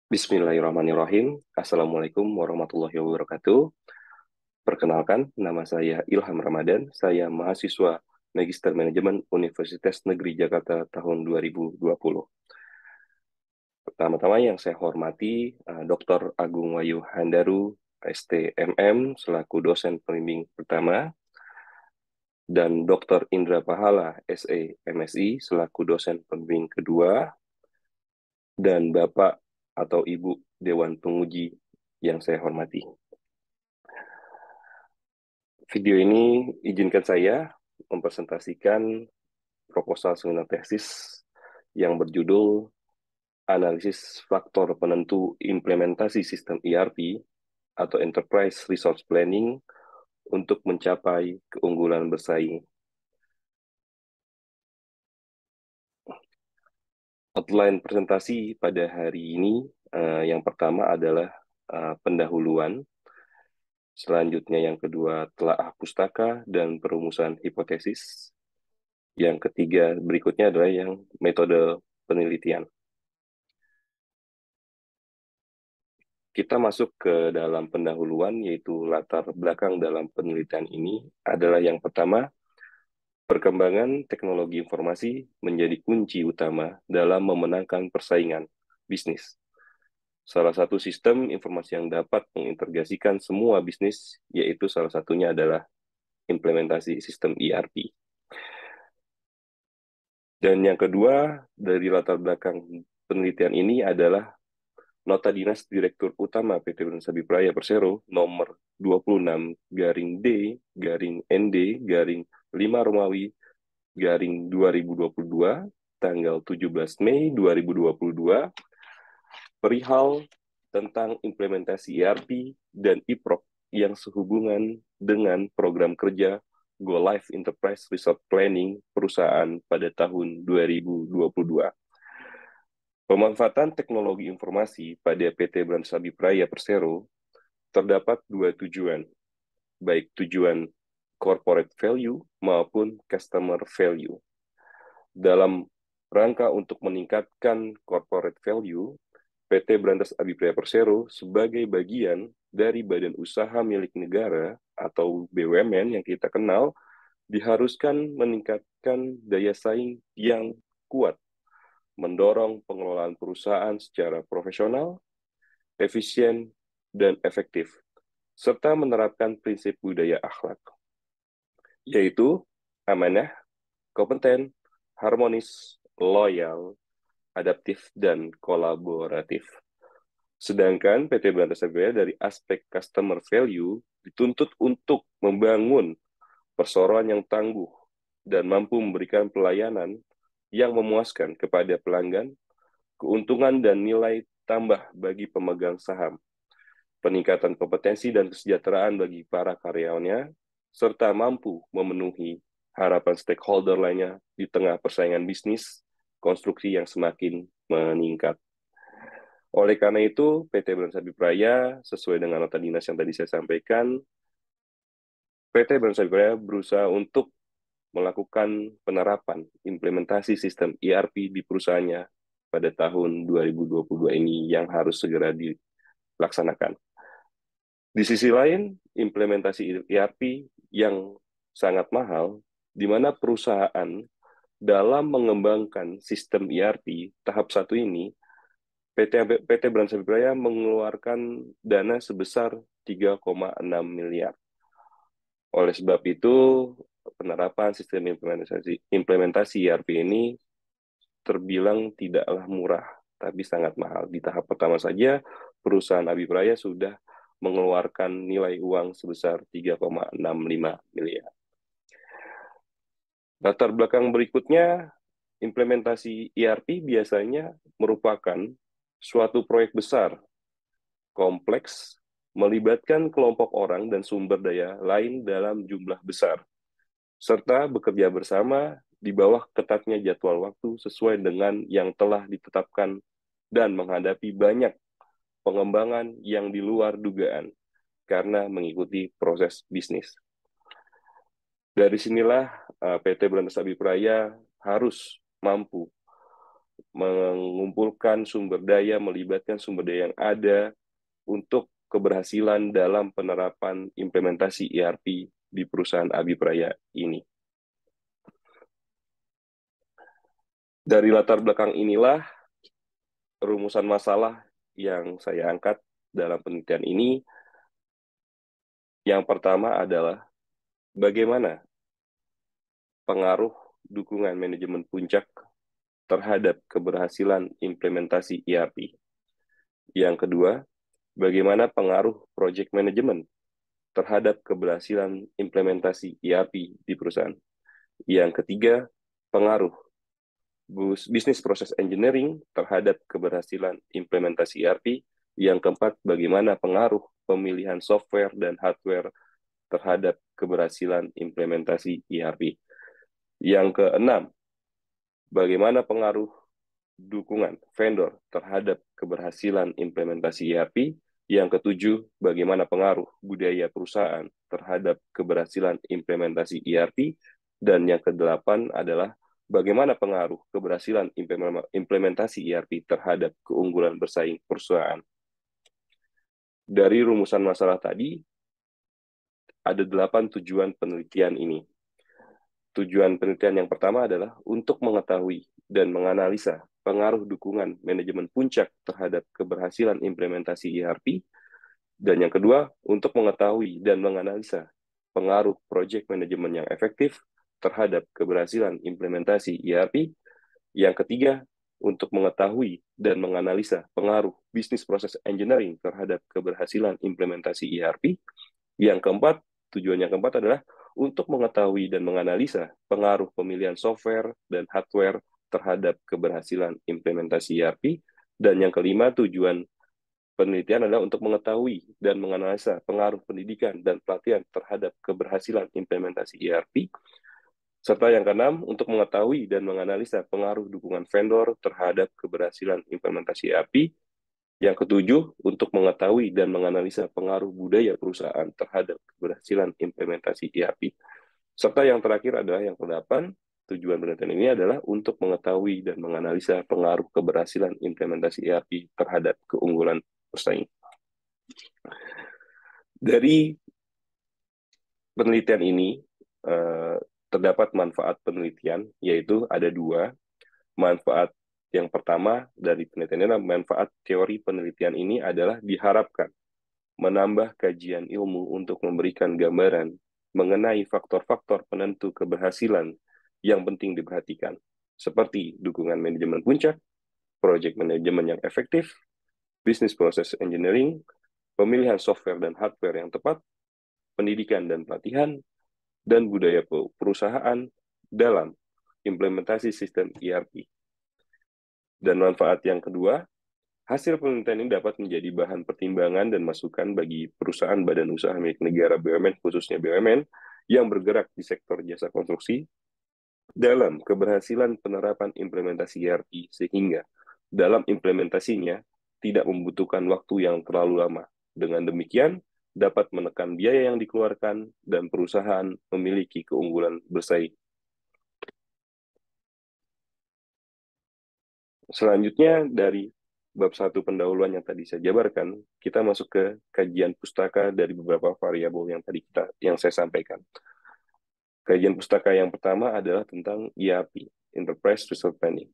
Bismillahirrahmanirrahim. Assalamualaikum warahmatullahi wabarakatuh. Perkenalkan, nama saya Ilham Ramadan. Saya mahasiswa Magister Manajemen Universitas Negeri Jakarta tahun 2020. Pertama-tama yang saya hormati, Dr. Agung Wayu Handaru, STMM, selaku dosen pembimbing pertama, dan Dr. Indra Pahala, SE MSI, selaku dosen pembimbing kedua, dan Bapak atau Ibu Dewan Penguji yang saya hormati. Video ini izinkan saya mempresentasikan proposal seminar tesis yang berjudul Analisis Faktor Penentu Implementasi Sistem ERP atau Enterprise Resource Planning untuk mencapai keunggulan bersaing. Outline presentasi pada hari ini yang pertama adalah pendahuluan, selanjutnya yang kedua telaah pustaka dan perumusan hipotesis, yang ketiga berikutnya adalah yang metode penelitian. Kita masuk ke dalam pendahuluan, yaitu latar belakang dalam penelitian ini adalah yang pertama, perkembangan teknologi informasi menjadi kunci utama dalam memenangkan persaingan bisnis. Salah satu sistem informasi yang dapat mengintegrasikan semua bisnis, yaitu salah satunya adalah implementasi sistem ERP. Dan yang kedua, dari latar belakang penelitian ini adalah Nota Dinas Direktur Utama PT Brinsabi Praya Persero nomor 26-D-ND-5 Romawi 2022 tanggal 17 Mei 2022 perihal tentang implementasi ERP dan IPROK yang sehubungan dengan program kerja Go Live Enterprise Resource Planning perusahaan pada tahun 2022. Pemanfaatan teknologi informasi pada PT Brinsabi Praya Persero terdapat dua tujuan, baik tujuan corporate value maupun customer value. Dalam rangka untuk meningkatkan corporate value, PT Brantas Abipraya Persero sebagai bagian dari badan usaha milik negara atau BUMN yang kita kenal, diharuskan meningkatkan daya saing yang kuat, mendorong pengelolaan perusahaan secara profesional, efisien, dan efektif, serta menerapkan prinsip budaya akhlak, yaitu amanah, kompeten, harmonis, loyal, adaptif, dan kolaboratif. Sedangkan PT Belanda Sabaya dari aspek customer value dituntut untuk membangun perseroan yang tangguh dan mampu memberikan pelayanan yang memuaskan kepada pelanggan, keuntungan dan nilai tambah bagi pemegang saham, peningkatan kompetensi dan kesejahteraan bagi para karyawannya, serta mampu memenuhi harapan stakeholder lainnya di tengah persaingan bisnis konstruksi yang semakin meningkat. Oleh karena itu, PT Brinsabi Praya, sesuai dengan nota dinas yang tadi saya sampaikan, PT Brinsabi Praya berusaha untuk melakukan penerapan implementasi sistem ERP di perusahaannya pada tahun 2022 ini yang harus segera dilaksanakan. Di sisi lain, implementasi ERP yang sangat mahal, di mana perusahaan dalam mengembangkan sistem ERP tahap 1 ini, PT Brinsabi Praya mengeluarkan dana sebesar 3,6 miliar. Oleh sebab itu, penerapan sistem implementasi ERP ini terbilang tidaklah murah, tapi sangat mahal. Di tahap pertama saja, perusahaan Abipraya sudah mengeluarkan nilai uang sebesar 3,65 miliar. Latar belakang berikutnya, implementasi ERP biasanya merupakan suatu proyek besar, kompleks, melibatkan kelompok orang dan sumber daya lain dalam jumlah besar, serta bekerja bersama di bawah ketatnya jadwal waktu sesuai dengan yang telah ditetapkan dan menghadapi banyak pengembangan yang di luar dugaan karena mengikuti proses bisnis. Dari sinilah PT Brantas Abipraya harus mampu mengumpulkan sumber daya, melibatkan sumber daya yang ada untuk keberhasilan dalam penerapan implementasi ERP di perusahaan Abipraya ini. Dari latar belakang inilah, rumusan masalah yang saya angkat dalam penelitian ini. Yang pertama adalah bagaimana pengaruh dukungan manajemen puncak terhadap keberhasilan implementasi ERP. Yang kedua, bagaimana pengaruh project management terhadap keberhasilan implementasi ERP di perusahaan. Yang ketiga, pengaruh business process engineering terhadap keberhasilan implementasi ERP. Yang keempat, bagaimana pengaruh pemilihan software dan hardware terhadap keberhasilan implementasi ERP. Yang keenam, bagaimana pengaruh dukungan vendor terhadap keberhasilan implementasi ERP. Yang ketujuh, bagaimana pengaruh budaya perusahaan terhadap keberhasilan implementasi ERP. Dan yang kedelapan adalah bagaimana pengaruh keberhasilan implementasi ERP terhadap keunggulan bersaing perusahaan. Dari rumusan masalah tadi, ada 8 tujuan penelitian ini. Tujuan penelitian yang pertama adalah untuk mengetahui dan menganalisa pengaruh dukungan manajemen puncak terhadap keberhasilan implementasi ERP. Dan yang kedua, untuk mengetahui dan menganalisa pengaruh project manajemen yang efektif terhadap keberhasilan implementasi ERP. Yang ketiga, untuk mengetahui dan menganalisa pengaruh business process engineering terhadap keberhasilan implementasi ERP. Yang keempat, tujuan yang keempat adalah untuk mengetahui dan menganalisa pengaruh pemilihan software dan hardware terhadap keberhasilan implementasi ERP. Dan yang kelima, tujuan penelitian adalah untuk mengetahui dan menganalisa pengaruh pendidikan dan pelatihan terhadap keberhasilan implementasi ERP. Serta yang keenam, untuk mengetahui dan menganalisa pengaruh dukungan vendor terhadap keberhasilan implementasi ERP. Yang ketujuh, untuk mengetahui dan menganalisa pengaruh budaya perusahaan terhadap keberhasilan implementasi ERP. Serta yang terakhir adalah yang kedelapan, tujuan penelitian ini adalah untuk mengetahui dan menganalisa pengaruh keberhasilan implementasi ERP terhadap keunggulan bersaing. Dari penelitian ini, terdapat manfaat penelitian, yaitu ada dua. Manfaat yang pertama dari penelitian ini adalah manfaat teori penelitian ini adalah diharapkan menambah kajian ilmu untuk memberikan gambaran mengenai faktor-faktor penentu keberhasilan yang penting diperhatikan, seperti dukungan manajemen puncak, project manajemen yang efektif, business process engineering, pemilihan software dan hardware yang tepat, pendidikan dan pelatihan, dan budaya perusahaan dalam implementasi sistem ERP. Dan manfaat yang kedua, hasil penelitian ini dapat menjadi bahan pertimbangan dan masukan bagi perusahaan badan usaha milik negara BUMN, khususnya BUMN, yang bergerak di sektor jasa konstruksi dalam keberhasilan penerapan implementasi ERP, sehingga dalam implementasinya tidak membutuhkan waktu yang terlalu lama. Dengan demikian, dapat menekan biaya yang dikeluarkan dan perusahaan memiliki keunggulan bersaing. Selanjutnya, dari bab 1 pendahuluan yang tadi saya jabarkan, kita masuk ke kajian pustaka dari beberapa variabel yang saya sampaikan. Kajian pustaka yang pertama adalah tentang ERP, Enterprise Resource Planning.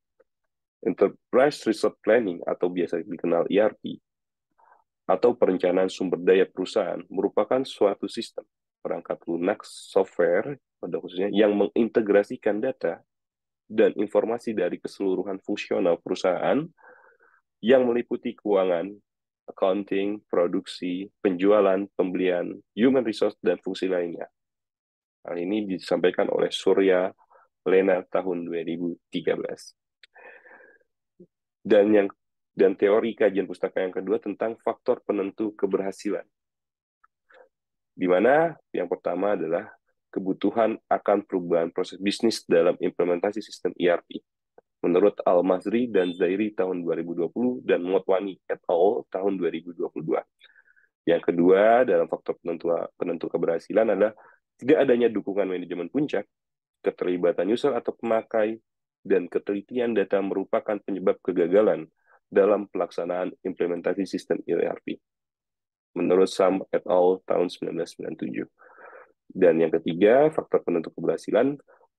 Enterprise Resource Planning atau biasa dikenal ERP atau perencanaan sumber daya perusahaan merupakan suatu sistem perangkat lunak software pada khususnya yang mengintegrasikan data dan informasi dari keseluruhan fungsional perusahaan yang meliputi keuangan, accounting, produksi, penjualan, pembelian, human resource, dan fungsi lainnya. Hal ini disampaikan oleh Surya Lena tahun 2013. Dan teori kajian pustaka yang kedua tentang faktor penentu keberhasilan, di mana yang pertama adalah kebutuhan akan perubahan proses bisnis dalam implementasi sistem ERP. Menurut Al-Mazri dan Zairi tahun 2020 dan Motwani et al. Tahun 2022. Yang kedua, dalam faktor penentu keberhasilan adalah tidak adanya dukungan manajemen puncak, keterlibatan user atau pemakai, dan ketelitian data merupakan penyebab kegagalan dalam pelaksanaan implementasi sistem ERP. Menurut Sam et al. Tahun 1997. Dan yang ketiga, faktor penentu keberhasilan,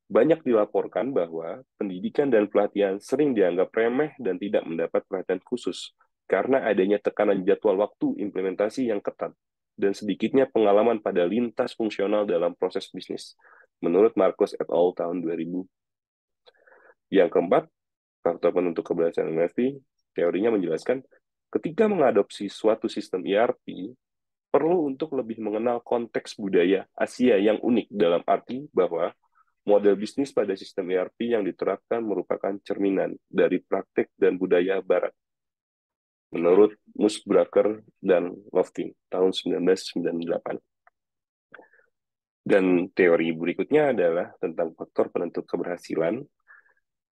banyak dilaporkan bahwa pendidikan dan pelatihan sering dianggap remeh dan tidak mendapat perhatian khusus karena adanya tekanan jadwal waktu implementasi yang ketat dan sedikitnya pengalaman pada lintas fungsional dalam proses bisnis. Menurut Marcos et al. Tahun 2000. Yang keempat, faktor penentu keberhasilan ERP, teorinya menjelaskan ketika mengadopsi suatu sistem ERP, perlu untuk lebih mengenal konteks budaya Asia yang unik dalam arti bahwa model bisnis pada sistem ERP yang diterapkan merupakan cerminan dari praktik dan budaya Barat. Menurut Musbraker dan Loftin, tahun 1998. Dan teori berikutnya adalah tentang faktor penentu keberhasilan.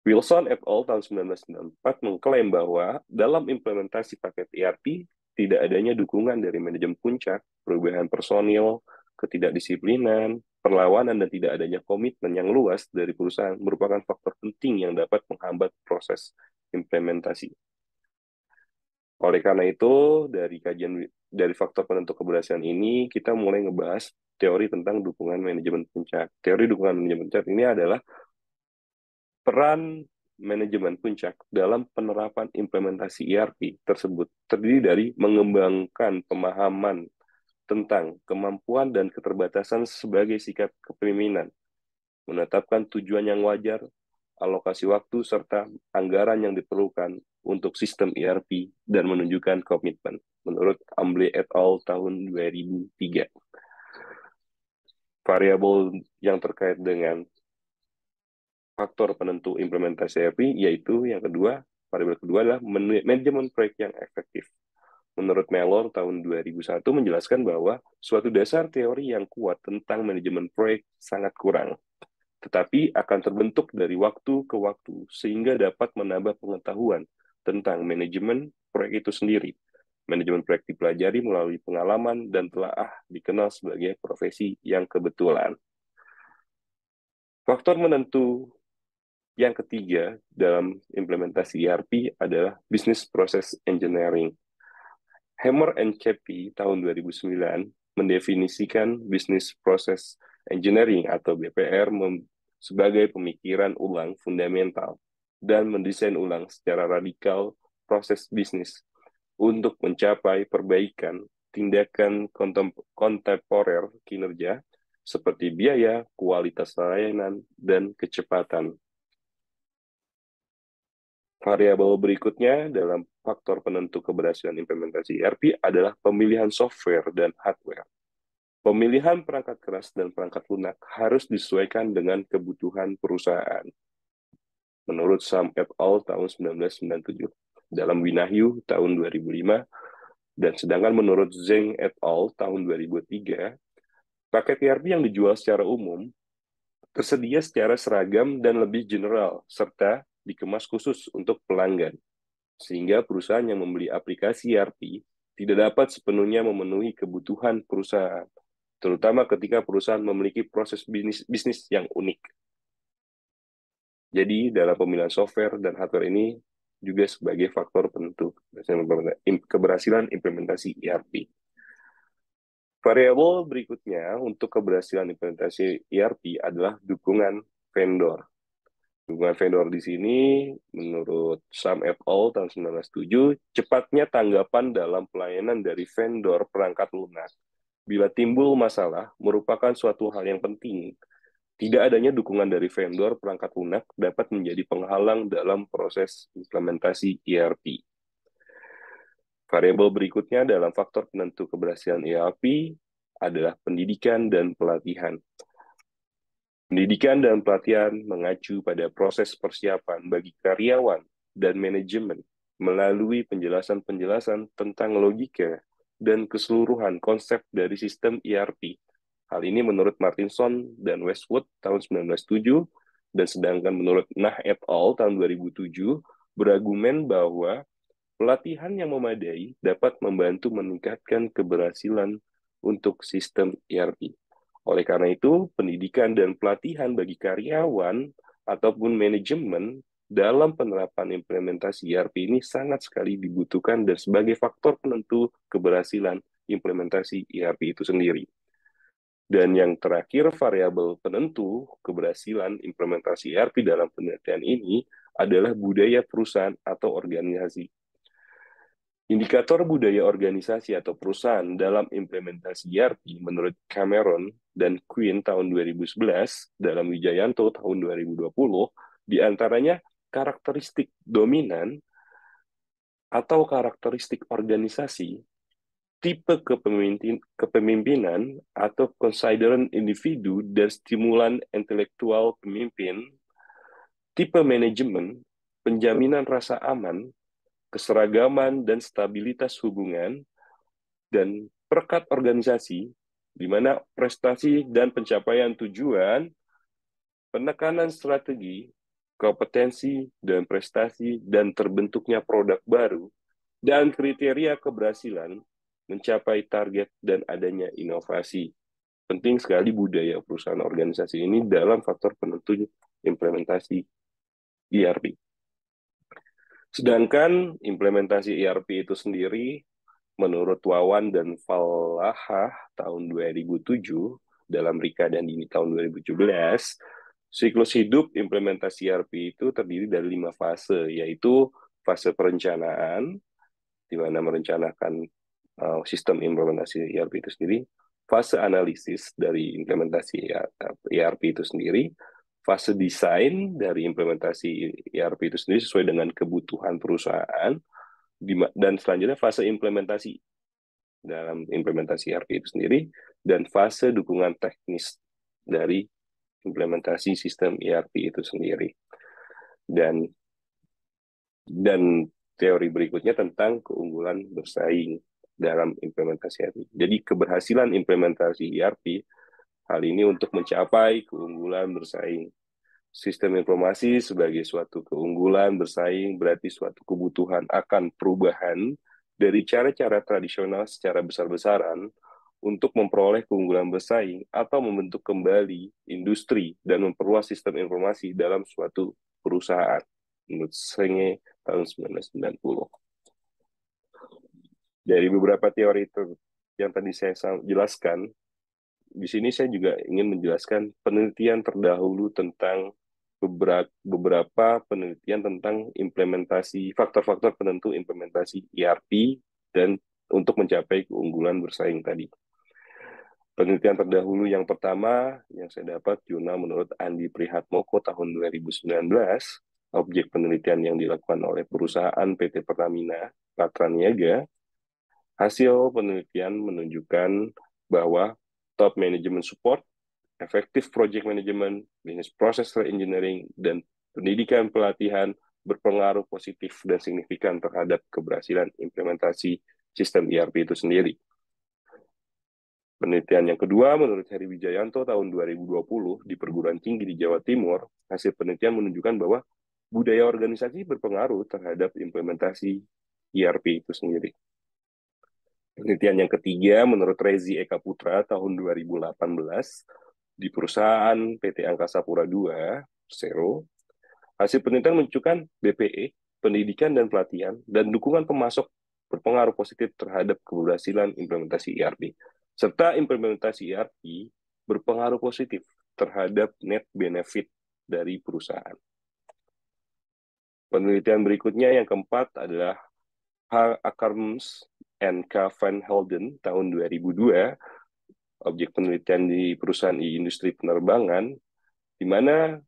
Wilson et al. Tahun 1994 mengklaim bahwa dalam implementasi paket ERP, tidak adanya dukungan dari manajemen puncak, perubahan personil, ketidakdisiplinan, perlawanan, dan tidak adanya komitmen yang luas dari perusahaan merupakan faktor penting yang dapat menghambat proses implementasi. Oleh karena itu, dari faktor penentu keberhasilan ini, kita mulai ngebahas teori tentang dukungan manajemen puncak. Teori dukungan manajemen puncak ini adalah peran manajemen puncak dalam penerapan implementasi ERP tersebut terdiri dari mengembangkan pemahaman tentang kemampuan dan keterbatasan sebagai sikap kepemimpinan, menetapkan tujuan yang wajar, alokasi waktu, serta anggaran yang diperlukan untuk sistem ERP, dan menunjukkan komitmen, menurut Amble et al. Tahun 2003. Variabel yang terkait dengan faktor penentu implementasi ERP, yaitu yang kedua, variabel kedua adalah manajemen proyek yang efektif. Menurut Mellor tahun 2001 menjelaskan bahwa suatu dasar teori yang kuat tentang manajemen proyek sangat kurang, tetapi akan terbentuk dari waktu ke waktu sehingga dapat menambah pengetahuan tentang manajemen proyek itu sendiri. Manajemen proyek dipelajari melalui pengalaman dan telah dikenal sebagai profesi yang kebetulan. Faktor menentu yang ketiga dalam implementasi ERP adalah Business Process Engineering. Hammer and Cappy tahun 2009 mendefinisikan Business Process Engineering atau BPR sebagai pemikiran ulang fundamental dan mendesain ulang secara radikal proses bisnis untuk mencapai perbaikan tindakan kontemporer kinerja seperti biaya, kualitas layanan, dan kecepatan. Variabel berikutnya dalam faktor penentu keberhasilan implementasi ERP adalah pemilihan software dan hardware. Pemilihan perangkat keras dan perangkat lunak harus disesuaikan dengan kebutuhan perusahaan. Menurut Sam et al. Tahun 1997, dalam Winahyu tahun 2005, dan sedangkan menurut Zeng et al. Tahun 2003, paket ERP yang dijual secara umum tersedia secara seragam dan lebih general, serta dikemas khusus untuk pelanggan, sehingga perusahaan yang membeli aplikasi ERP tidak dapat sepenuhnya memenuhi kebutuhan perusahaan, terutama ketika perusahaan memiliki proses bisnis yang unik. Jadi, dalam pemilihan software dan hardware ini juga sebagai faktor penentu keberhasilan implementasi ERP. Variabel berikutnya untuk keberhasilan implementasi ERP adalah dukungan vendor. Dukungan vendor di sini, menurut Sam et al. Tahun 1907, cepatnya tanggapan dalam pelayanan dari vendor perangkat lunak bila timbul masalah merupakan suatu hal yang penting. Tidak adanya dukungan dari vendor perangkat lunak dapat menjadi penghalang dalam proses implementasi ERP. Variabel berikutnya dalam faktor penentu keberhasilan ERP adalah pendidikan dan pelatihan. Pendidikan dan pelatihan mengacu pada proses persiapan bagi karyawan dan manajemen melalui penjelasan-penjelasan tentang logika dan keseluruhan konsep dari sistem ERP. Hal ini menurut Martinson dan Westwood tahun 1907, dan sedangkan menurut Nah et al. Tahun 2007 berargumen bahwa pelatihan yang memadai dapat membantu meningkatkan keberhasilan untuk sistem ERP. Oleh karena itu, pendidikan dan pelatihan bagi karyawan ataupun manajemen dalam penerapan implementasi ERP ini sangat sekali dibutuhkan dan sebagai faktor penentu keberhasilan implementasi ERP itu sendiri. Dan yang terakhir, variabel penentu keberhasilan implementasi ERP dalam penelitian ini adalah budaya perusahaan atau organisasi. Indikator budaya organisasi atau perusahaan dalam implementasi ERP menurut Cameron dan Quinn tahun 2011, dalam Wijayanto tahun 2020, diantaranya karakteristik dominan atau karakteristik organisasi, tipe kepemimpinan atau konsideran individu dan stimulan intelektual pemimpin, tipe manajemen, penjaminan rasa aman, keseragaman dan stabilitas hubungan, dan perekat organisasi, di mana prestasi dan pencapaian tujuan, penekanan strategi, kompetensi dan prestasi, dan terbentuknya produk baru, dan kriteria keberhasilan, mencapai target dan adanya inovasi. Penting sekali budaya perusahaan organisasi ini dalam faktor penentu implementasi ERP. Sedangkan implementasi ERP itu sendiri, menurut Wawan dan Falahah tahun 2007, dalam Rika dan Dini tahun 2017, siklus hidup implementasi ERP itu terdiri dari 5 fase, yaitu fase perencanaan, di mana merencanakan sistem implementasi ERP itu sendiri, fase analisis dari implementasi ERP itu sendiri, fase desain dari implementasi ERP itu sendiri sesuai dengan kebutuhan perusahaan, dan selanjutnya fase implementasi dalam implementasi ERP itu sendiri, dan fase dukungan teknis dari implementasi sistem ERP itu sendiri. Dan teori berikutnya tentang keunggulan bersaing dalam implementasi ERP. Jadi keberhasilan implementasi ERP hal ini untuk mencapai keunggulan bersaing. Sistem informasi sebagai suatu keunggulan bersaing berarti suatu kebutuhan akan perubahan dari cara-cara tradisional secara besar-besaran untuk memperoleh keunggulan bersaing atau membentuk kembali industri dan memperluas sistem informasi dalam suatu perusahaan. Menurut Senge tahun 1990. Dari beberapa teori itu yang tadi saya jelaskan, di sini saya juga ingin menjelaskan penelitian terdahulu tentang beberapa penelitian tentang implementasi faktor-faktor penentu implementasi ERP dan untuk mencapai keunggulan bersaing tadi. Penelitian terdahulu yang pertama yang saya dapat jurnal menurut Andi Prihatmoko tahun 2019, objek penelitian yang dilakukan oleh perusahaan PT Pertamina Patraniaga. Hasil penelitian menunjukkan bahwa top management support, effective project management, business process engineering, dan pendidikan pelatihan berpengaruh positif dan signifikan terhadap keberhasilan implementasi sistem ERP itu sendiri. Penelitian yang kedua, menurut Heri Wijayanto tahun 2020 di perguruan tinggi di Jawa Timur, hasil penelitian menunjukkan bahwa budaya organisasi berpengaruh terhadap implementasi ERP itu sendiri. Penelitian yang ketiga, menurut Rezi Eka Putra tahun 2018 di perusahaan PT Angkasa Pura II, Persero, hasil penelitian menunjukkan BPE, pendidikan dan pelatihan, dan dukungan pemasok berpengaruh positif terhadap keberhasilan implementasi ERP. Serta implementasi ERP berpengaruh positif terhadap net benefit dari perusahaan. Penelitian berikutnya yang keempat adalah H. Ackermans and K. Van Helden tahun 2002, objek penelitian di perusahaan di industri penerbangan, di mana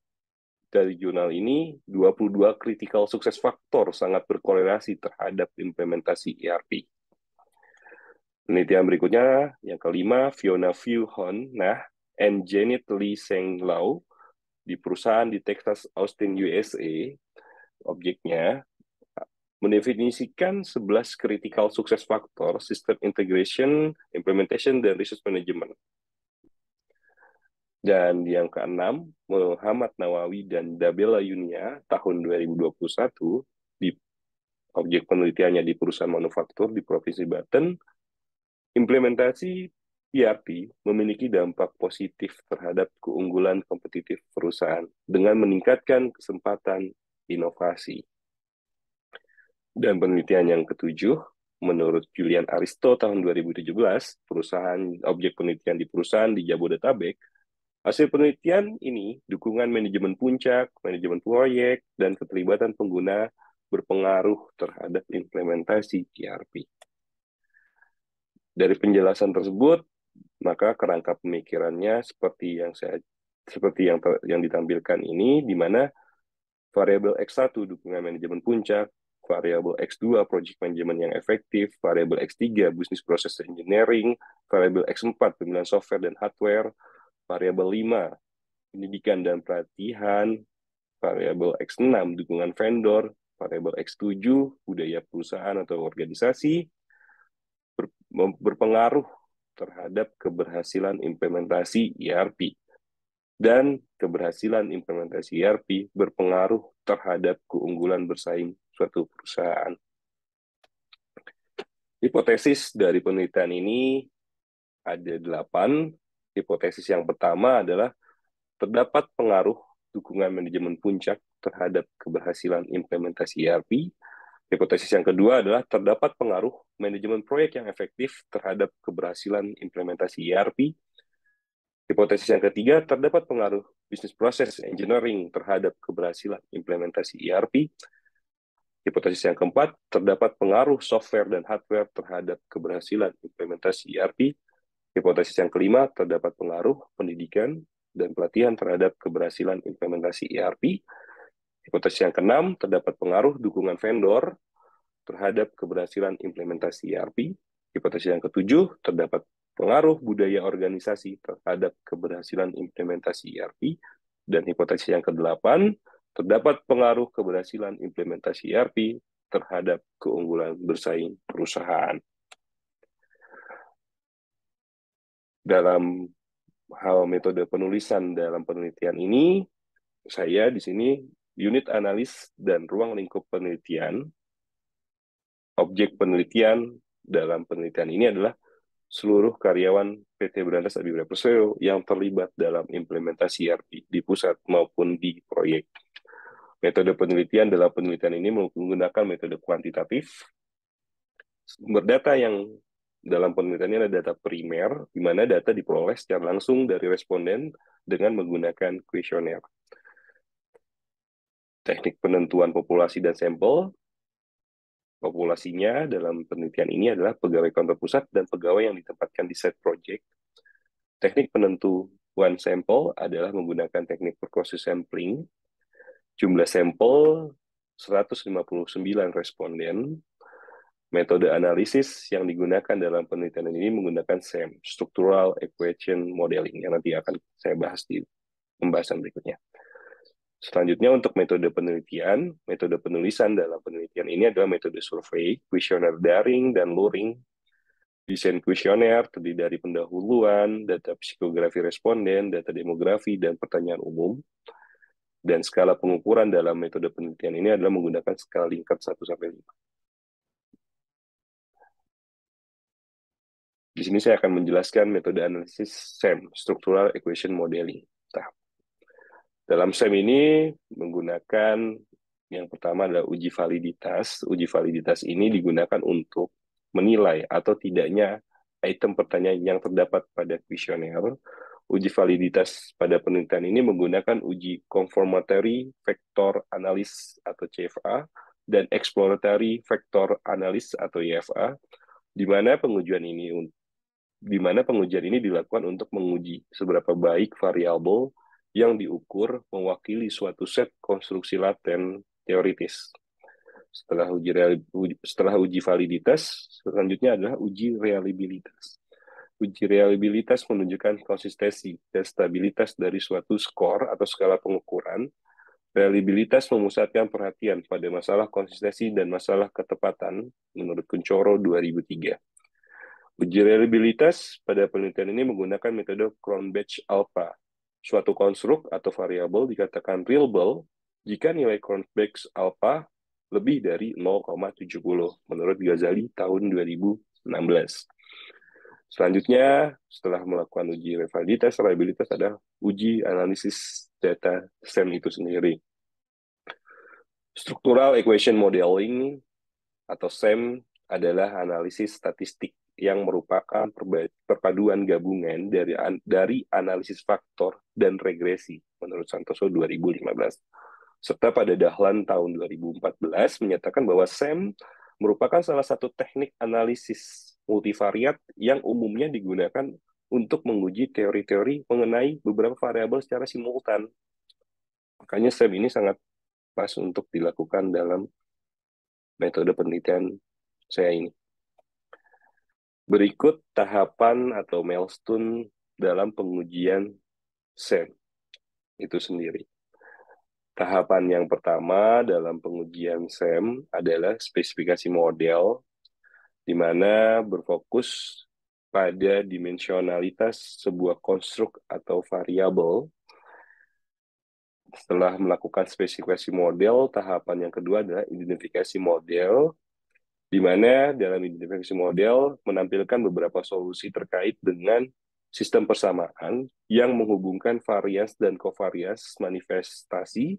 dari jurnal ini 22 critical success factor sangat berkorelasi terhadap implementasi ERP. Penelitian berikutnya, yang kelima, Fiona Fu Hon and Janet Lee Seng Lau di perusahaan di Texas Austin, USA. Objeknya mendefinisikan 11 critical success factor sistem integration, implementation, dan resource management. Dan yang keenam, Muhammad Nawawi dan Dabela Yunia tahun 2021 di objek penelitiannya di perusahaan manufaktur di Provinsi Banten, implementasi ERP memiliki dampak positif terhadap keunggulan kompetitif perusahaan dengan meningkatkan kesempatan inovasi. Dan penelitian yang ketujuh, menurut Julian Aristo tahun 2017, perusahaan objek penelitian di perusahaan di Jabodetabek, hasil penelitian ini, dukungan manajemen puncak, manajemen proyek, dan keterlibatan pengguna berpengaruh terhadap implementasi ERP. Dari penjelasan tersebut, maka kerangka pemikirannya seperti yang ditampilkan ini, di mana variabel X1 dukungan manajemen puncak, variabel X2 project management yang efektif, variabel X3 business process engineering, variabel X4 pemilihan software dan hardware, variabel 5 pendidikan dan pelatihan, variabel X6 dukungan vendor, variabel X7 budaya perusahaan atau organisasi berpengaruh terhadap keberhasilan implementasi ERP. Dan keberhasilan implementasi ERP berpengaruh terhadap keunggulan bersaing suatu perusahaan. Hipotesis dari penelitian ini ada 8. Hipotesis yang pertama adalah terdapat pengaruh dukungan manajemen puncak terhadap keberhasilan implementasi ERP. Hipotesis yang kedua adalah terdapat pengaruh manajemen proyek yang efektif terhadap keberhasilan implementasi ERP. Hipotesis yang ketiga, terdapat pengaruh bisnis proses engineering terhadap keberhasilan implementasi ERP. Hipotesis yang keempat, terdapat pengaruh software dan hardware terhadap keberhasilan implementasi ERP. Hipotesis yang kelima, terdapat pengaruh pendidikan dan pelatihan terhadap keberhasilan implementasi ERP. Hipotesis yang keenam, terdapat pengaruh dukungan vendor terhadap keberhasilan implementasi ERP. Hipotesis yang ketujuh, terdapat pengaruh budaya organisasi terhadap keberhasilan implementasi ERP. Dan hipotesis yang kedelapan, terdapat pengaruh keberhasilan implementasi ERP terhadap keunggulan bersaing perusahaan. Dalam hal metode penulisan dalam penelitian ini, saya di sini unit analis dan ruang lingkup penelitian. Objek penelitian dalam penelitian ini adalah seluruh karyawan PT Berantas Abipraya Persero yang terlibat dalam implementasi ERP di pusat maupun di proyek. Metode penelitian dalam penelitian ini menggunakan metode kuantitatif. Sumber data yang dalam penelitian ini ada data primer, di mana data diperoleh secara langsung dari responden dengan menggunakan kuesioner. Teknik penentuan populasi dan sampel. Populasinya dalam penelitian ini adalah pegawai kantor pusat dan pegawai yang ditempatkan di site project. Teknik penentuan sampel adalah menggunakan teknik percursive sampling. Jumlah sampel 159 responden. Metode analisis yang digunakan dalam penelitian ini menggunakan SEM, Structural Equation Modeling, yang nanti akan saya bahas di pembahasan berikutnya. Selanjutnya untuk metode penelitian, metode penulisan dalam penelitian ini adalah metode survei, kuesioner daring, dan luring. Desain kuesioner terdiri dari pendahuluan, data psikografi responden, data demografi, dan pertanyaan umum. Dan skala pengukuran dalam metode penelitian ini adalah menggunakan skala Likert 1-5. Di sini saya akan menjelaskan metode analisis SEM, Structural Equation Modeling. Dalam SEM ini menggunakan yang pertama adalah uji validitas. Uji validitas ini digunakan untuk menilai atau tidaknya item pertanyaan yang terdapat pada kuesioner. Uji validitas pada penelitian ini menggunakan uji confirmatory factor analysis atau CFA dan exploratory factor analysis atau EFA, di mana pengujian ini dilakukan untuk menguji seberapa baik variabel yang diukur mewakili suatu set konstruksi laten teoritis. Setelah uji validitas, selanjutnya adalah uji reliabilitas. Uji reliabilitas menunjukkan konsistensi dan stabilitas dari suatu skor atau skala pengukuran. Reliabilitas memusatkan perhatian pada masalah konsistensi dan masalah ketepatan menurut Kuncoro 2003. Uji reliabilitas pada penelitian ini menggunakan metode Cronbach-Alpha. Suatu konstruk atau variabel dikatakan reliable jika nilai Cronbach-Alpha lebih dari 0,70 menurut Ghazali tahun 2016. Selanjutnya, setelah melakukan uji reliabilitas ada uji analisis data SEM itu sendiri. Structural Equation Modeling atau SEM adalah analisis statistik yang merupakan perpaduan gabungan dari analisis faktor dan regresi menurut Santoso 2015. Serta pada Dahlan tahun 2014 menyatakan bahwa SEM merupakan salah satu teknik analisis multivariat yang umumnya digunakan untuk menguji teori-teori mengenai beberapa variabel secara simultan. Makanya SEM ini sangat pas untuk dilakukan dalam metode penelitian saya ini. Berikut tahapan atau milestone dalam pengujian SEM itu sendiri. Tahapan yang pertama dalam pengujian SEM adalah spesifikasi model, di mana berfokus pada dimensionalitas sebuah konstruk atau variabel. Setelah melakukan spesifikasi model, tahapan yang kedua adalah identifikasi model, di mana dalam identifikasi model menampilkan beberapa solusi terkait dengan sistem persamaan yang menghubungkan varians dan covarians manifestasi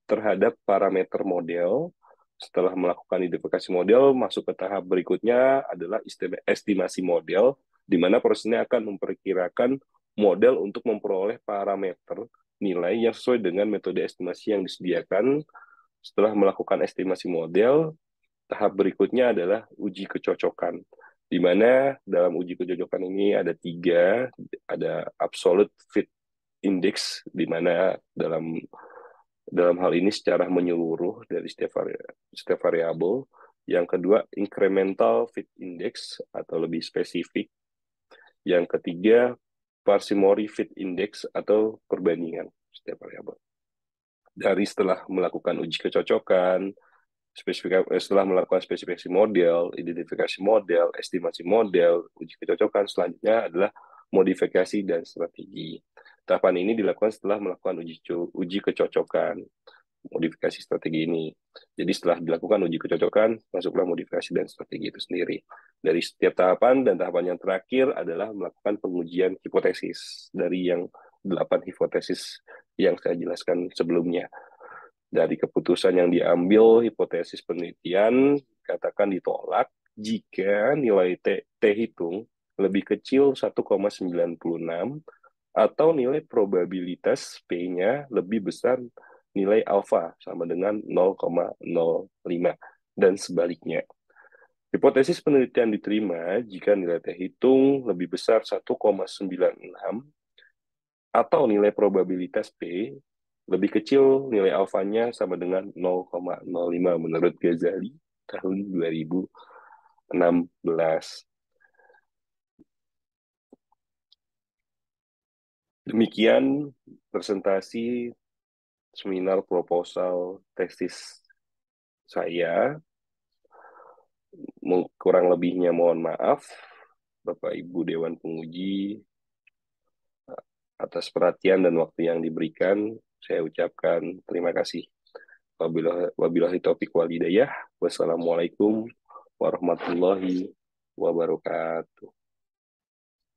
terhadap parameter model. Setelah melakukan identifikasi model, masuk ke tahap berikutnya adalah estimasi model, di mana prosesnya akan memperkirakan model untuk memperoleh parameter nilai yang sesuai dengan metode estimasi yang disediakan. Setelah melakukan estimasi model, tahap berikutnya adalah uji kecocokan, di mana dalam uji kecocokan ini ada tiga, ada absolute fit index, di mana dalam hal ini secara menyeluruh dari setiap variabel. Yang kedua, incremental fit index atau lebih spesifik. Yang ketiga, parsimony fit index atau perbandingan setiap variabel. Setelah melakukan uji kecocokan, setelah melakukan spesifikasi model, identifikasi model, estimasi model, uji kecocokan, selanjutnya adalah modifikasi dan strategi. Tahapan ini dilakukan setelah melakukan uji kecocokan, modifikasi strategi ini. Jadi setelah dilakukan uji kecocokan, masuklah modifikasi dan strategi itu sendiri. Dari setiap tahapan dan tahapan yang terakhir adalah melakukan pengujian hipotesis dari yang 8 hipotesis yang saya jelaskan sebelumnya. Dari keputusan yang diambil, hipotesis penelitian katakan ditolak jika nilai T hitung lebih kecil 1,96 atau nilai probabilitas P-nya lebih besar nilai alfa sama dengan 0,05 dan sebaliknya. Hipotesis penelitian diterima jika nilai T hitung lebih besar 1,96 atau nilai probabilitas P lebih kecil nilai alfanya sama dengan 0,05 menurut Ghazali tahun 2016. Demikian presentasi seminar proposal tesis saya. Kurang lebihnya mohon maaf, Bapak Ibu Dewan Penguji, atas perhatian dan waktu yang diberikan. Saya ucapkan terima kasih. Wabillahi taufiq wal hidayah. Wassalamualaikum warahmatullahi wabarakatuh.